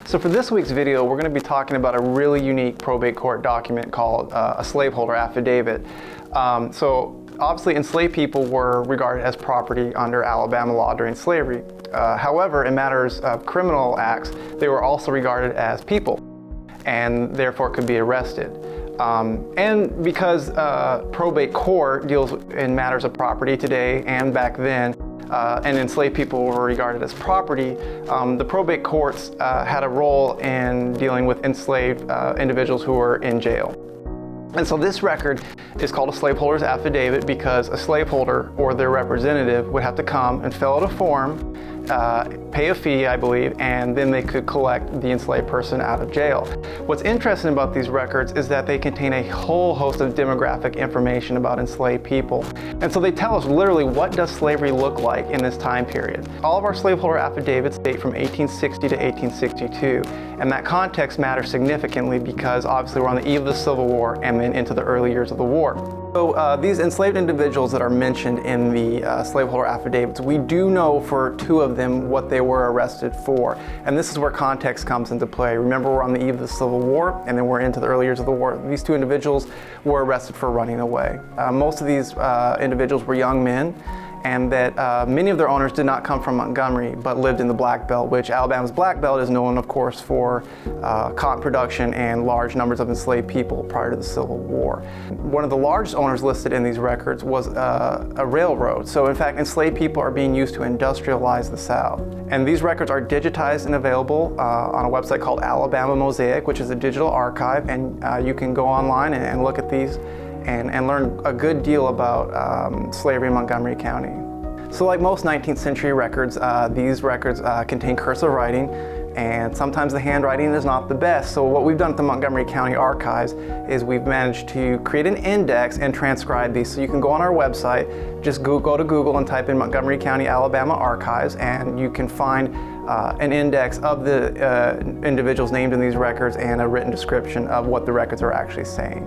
So for this week's video, we're going to be talking about a really unique probate court document called a slaveholder affidavit. So obviously enslaved people were regarded as property under Alabama law during slavery. However, in matters of criminal acts, they were also regarded as people and therefore could be arrested. And because probate court deals in matters of property today and back then, and enslaved people were regarded as property, the probate courts had a role in dealing with enslaved individuals who were in jail. And so this record is called a slaveholder's affidavit because a slaveholder or their representative would have to come and fill out a form, pay a fee, I believe, and then they could collect the enslaved person out of jail. What's interesting about these records is that they contain a whole host of demographic information about enslaved people. And so they tell us literally what does slavery look like in this time period. All of our slaveholder affidavits date from 1860 to 1862, and that context matters significantly because obviously we're on the eve of the Civil War and then into the early years of the war. So these enslaved individuals that are mentioned in the slaveholder affidavits, we do know for two of them what they were arrested for. And this is where context comes into play. Remember, we're on the eve of the Civil War, and then we're into the early years of the war. These two individuals were arrested for running away. Most of these individuals were young men, and that many of their owners did not come from Montgomery, but lived in the Black Belt, which Alabama's Black Belt is known, of course, for cotton production and large numbers of enslaved people prior to the Civil War. One of the largest owners listed in these records was a railroad. So in fact, enslaved people are being used to industrialize the South. And these records are digitized and available on a website called Alabama Mosaic, which is a digital archive, and you can go online and look at these and learn a good deal about slavery in Montgomery County. So like most 19th century records, these records contain cursive writing, and sometimes the handwriting is not the best. So what we've done at the Montgomery County Archives is we've managed to create an index and transcribe these. So you can go on our website, just go to Google and type in Montgomery County, Alabama Archives, and you can find an index of the individuals named in these records and a written description of what the records are actually saying.